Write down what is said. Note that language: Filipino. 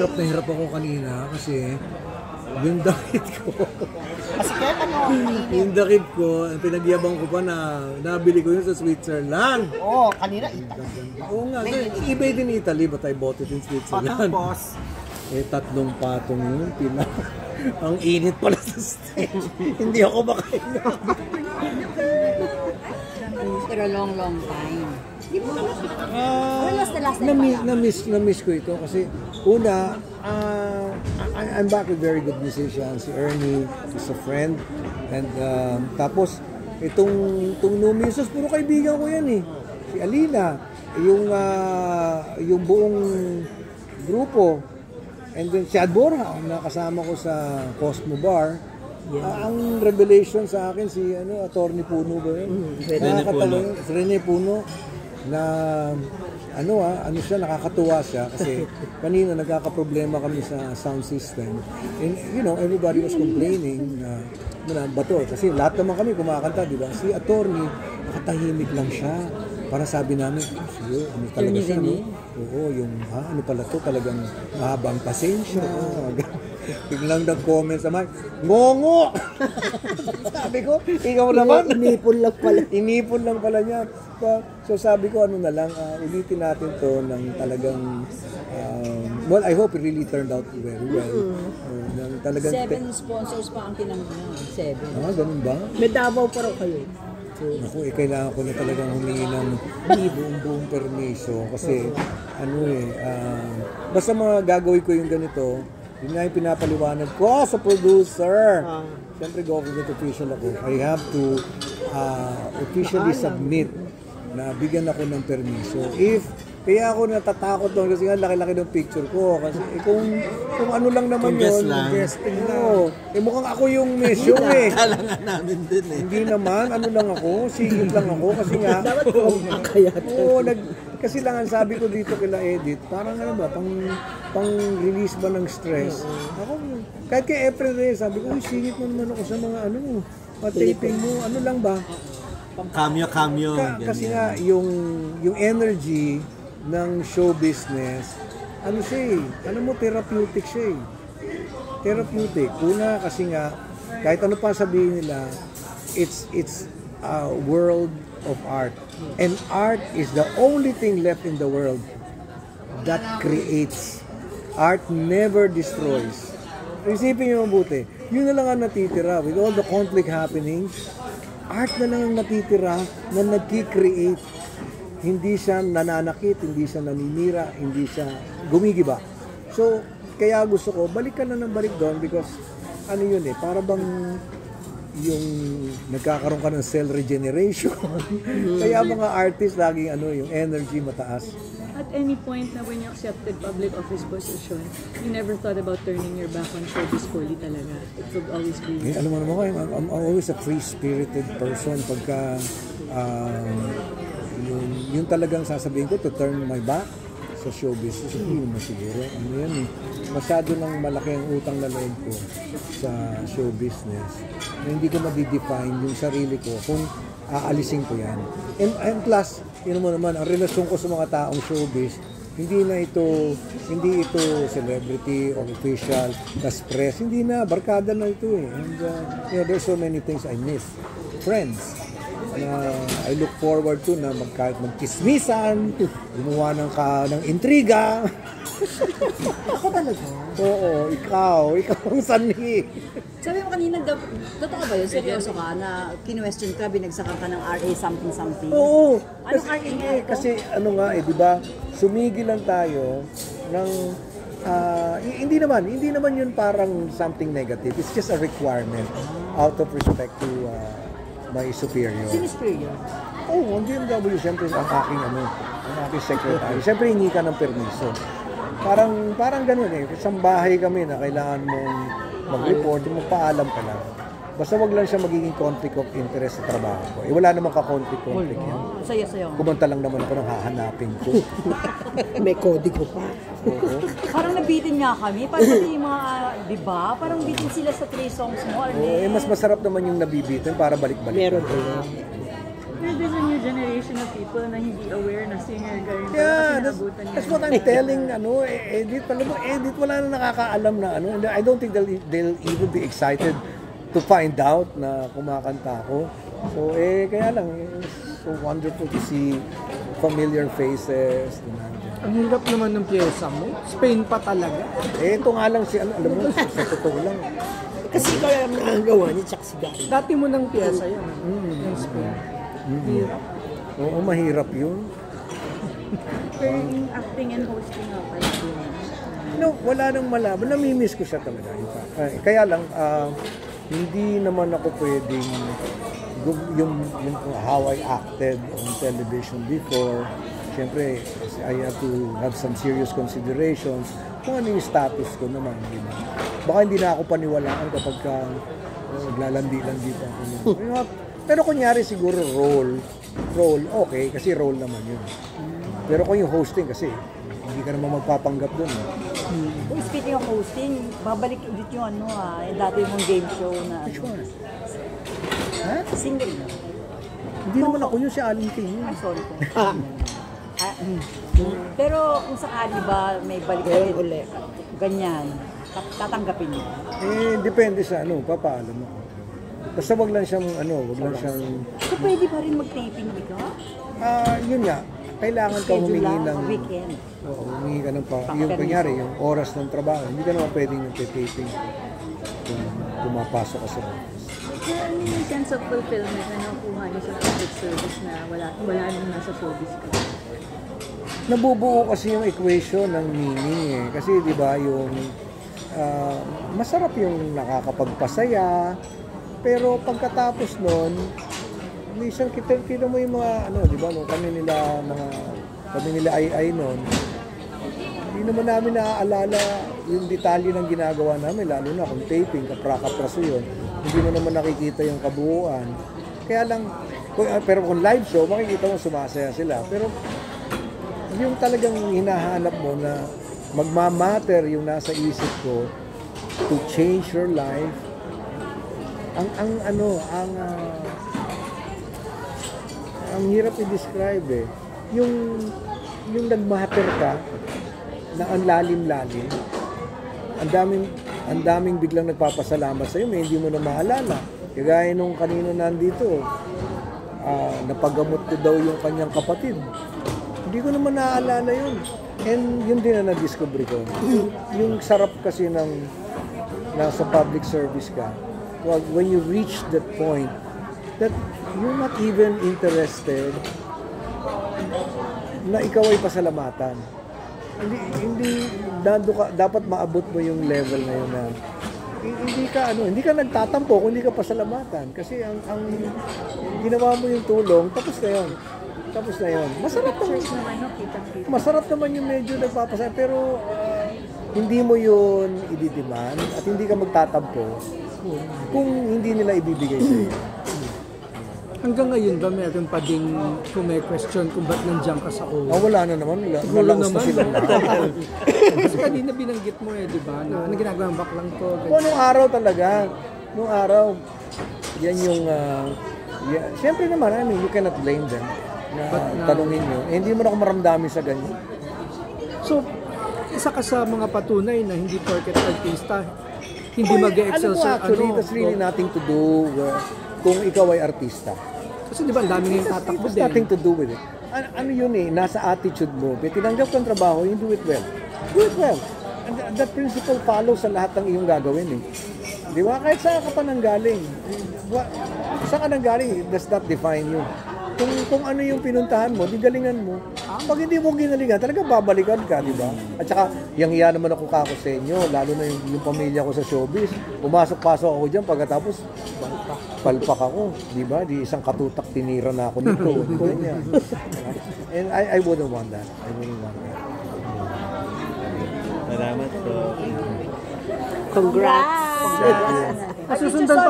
hirap na hirap ako kanina kasi yung dakit ko. Kasi kaya Yung dakit ko, pinagyabang ko pa na nabili ko yun sa Switzerland. Oo, kanina Italy. Oo nga, eBay din Italy, but I bought it in Switzerland. Tapos, 3 patong yun, ang init pala sa stage. Hindi ako makahinga. For a long time. When was the last time? Na-miss ko ito kasi una, I'm back with very good musicians. Si Ernie is a friend. And tapos, itong No Misos, puro kaibigan ko yan eh. Si Alina, yung buong grupo. And then si Adborja, na kasama ko sa Cosmo Bar. Ang revelation sa akin si Attorney Puno ba yun? Rene Puno na siya, nakakatuwa siya kasi kanina nagkakaproblema kami sa sound system. And everybody was complaining na bato kasi lahat naman kami kumakanta, di ba? Si Attorney nakatahimik lang siya. Para sabi namin, ano talaga siya, no? Oo, ano pala to, talagang mahabang pasensya. Biglang nag-comment sa mic, ngongo! Sabi ko, ikaw naman. Inipon lang pala niya. So sabi ko, ulitin natin to ng talagang, well, I hope it really turned out very well. Talagang 7 sponsors pa ang tinanggap. 7. Ganun ba? may Davao pa raw kayo. Naku, kailangan ko na talagang humingi ng buong permiso kasi basta mga gagawin ko yung ganito, yun nga yung pinapaliwanag ko sa producer. Siyempre, government official ako. I have to officially submit na bigyan ako ng permiso. Kaya ako natatakot doon kasi nga laki-laki ng picture ko. Kasi kung ano lang naman yun, guesting lang. Mukhang ako yung mission eh. Kailangan namin din eh. Hindi naman, lang ako, sigit lang ako kasi nga. Dapat akayat. Kasi lang ang sabi ko dito kila Edith, parang pang-release ba ng stress. Ako, kahit kay April Reyes, sabi ko, singit mo naman ako sa mga taping mo, lang ba? Cameo. Kasi nga, yung energy ng show business, therapeutic siya eh. Therapeutic. Una kasi nga, kahit ano pa sabihin nila, it's a world of art. And art is the only thing left in the world that creates. Art never destroys. Isipin niyo mabuti, yun na lang ang natitira with all the conflict happening. Art na lang ang natitira na nag-create. Hindi siya nananakit, hindi siya naninira, hindi siya gumigiba. So, kaya gusto ko, balik ka na ng balik doon because para bang yung nagkakaroon ka ng cell regeneration. Kaya mga artists laging yung energy mataas. At any point na when you accepted public office position, you never thought about turning your back on showbiz fully talaga? It would always be... Alam mo naman ko, I'm always a free-spirited person pagka yung talagang sasabihin ko to turn my back sa showbiz. Hindi naman siguro. Masyado nang malaki ang utang na loob ko sa show business na hindi ko ma-define yung sarili ko kung aalisin ko yan. And plus, mo naman, ang relasyon ko sa mga taong showbiz, hindi ito celebrity or official, tas press, hindi na, barkada na ito eh. And there's so many things I miss. Friends, na I look forward to na kahit magkismisan, gumawa ng intriga. Ako talaga? Oo, ikaw ang sanhi. Sabi mo kanina, totoo ba yun? Seryoso ka na kinwestiyon ka, binagsakan ka ng RA something? Oo. Anong RA nga ito? Kasi di ba, sumigil lang tayo ng hindi naman yun parang something negative. It's just a requirement out of respect to my superior. Sino superior? Ang DMW, siyempre ang aking secretary. Siyempre hingi ka ng permiso. Parang ganun eh. Isang bahay kami na kailangan mong mag-report, magpaalam ka lang. Basta wag lang siya magiging conflict of interest sa trabaho ko. Wala namang ka-conflict yan. Saya-saya. Kumanta lang naman ako ng hahanapin ko. May kodigo pa. Oo. Parang nabitin nga kami. Parang yung mga, di ba? Parang bitin sila sa 3 songs mo. Mas masarap naman yung nabibitin para balik-balik. Meron Where does a new generation of people na hindi aware na singer ka rin. Yeah, Kasi that's, naabutan that's yun. what I'm telling, Edith, alam mo, Edith, wala na nakakaalam na, I don't think they'll even be excited to find out na kumakanta ako. So, kaya lang, it's so wonderful to see familiar faces. Ang hirap naman ng pyesa mo. Spain pa talaga. Ito nga lang si, alam mo, sa totoo lang. Kasi kaya ang nakagawa niya, tsaka si Gary. Dati mo ng pyesa yan. Yung Spain. Hirap. Oo, mahirap yun. Pero yung acting and hosting nga pala yun. No, wala nang malaman. Namimiss ko siya talaga. In fact. Kaya lang, hindi naman ako pwedeng yung how I acted on television before. Siyempre, I have to have some serious considerations kung ano yung status ko naman. Diba? Baka hindi na ako paniwalaan kapag naglalandi-landi pa ako. Pero kunyari siguro role, okay, kasi role naman yun. Pero kung yung hosting kasi, hindi ka naman magpapanggap dun. Speaking of hosting, babalik ulit yung yung dati mong game show na Which one? Ha? single. Hindi naman ako yun, si Aling King yun. Ay, sorry po. Pero kung sakali ba may balik ulit, ganyan, tatanggapin niyo? Depende sa papaalam ako. Basta wag lang siyang, wag lang siyang, So pwede pa rin mag-taping ka? yun nga, kailangan ka Schedule humingi lang, ng, weekend. humingi ka ng, yung kunyari, yung oras ng trabaho, hindi ka naman pwedeng nagtitaping kung pumapasok ka sa office. Kaya ano yung sense of fulfillment na nakuha niyo sa public service na wala nang nasa showbiz ka? Nabubuo kasi yung equation ng meaning Kasi di ba yung masarap yung nakakapagpasaya, pero pagkatapos nun, minsan kita mo yung mga di ba, no, kami nila ay noon. Hindi naman namin naaalala yung detalye ng ginagawa namin, lalo na kung taping, kapraka-praso yun. Hindi mo naman nakikita yung kabuuan. Kaya lang, pero kung live show, makikita mo sumasaya sila. Pero yung talagang hinahanap mo na magmamatter yung nasa isip ko to change your life, ang hirap i-describe yung nagmatter ka na ang lalim-lalim, ang daming biglang nagpapasalamat sa iyo, hindi mo na maalala. Kagaya nung kanino nandito, napagamot ko daw yung kanyang kapatid. Hindi ko naman naaalala yun. And yun din na na-discover ko. Yung sarap kasi ng nasa public service ka, when you reach that point that you're not even interested na ikaw ay pasalamatan. Hindi dapat maabot mo yung level na yun na hindi ka nagtatampo kung hindi ka pasalamatan kasi ang ginawa mo yung tulong, tapos na yun. Masarap naman yung medyo nagpapasaya, pero hindi mo yun i-demand at hindi ka magtatampo kung hindi nila ibibigay sa'yo. Hanggang ngayon ba meron pa ding question kung ba't nandiyan ka sa OWA? Wala na naman. Nalaos na silang lahat. Kasi kanina binanggit mo di ba? Na ginagawa ang baklang to. Nung araw talaga. Nung araw, yan yung... Siyempre naman, you cannot blame them. Tanungin nyo. Hindi mo na ako maramdamin sa ganyan. So, isa ka sa mga patunay na hindi porket artista, hindi mag-excel sa Actually, that's really nothing to do kung ikaw ay artista. Kasi di ba, ang dami nga yung tatakbo It's din. nothing to do with it. Ano yun nasa attitude mo. Tinanggap kang trabaho, you do it well. Do it well. And that principle follows sa lahat ng iyong gagawin Di ba? Kahit saan ka pa nanggaling. Saan ka nanggaling, it does not define you. Kung ano yung pinuntahan mo, di galingan mo. Pag hindi mo ginalingan, talaga babalikan ka, di ba? At saka, yang-iya naman ako kako sa inyo, lalo na yung pamilya ko sa showbiz. Pumasok-pasok ako dyan, pagkatapos, palpak ako, di ba? Di isang katutak tinira na ako nito. Ganyan. And I wouldn't want that. Salamat po. Congrats! Masusundan pa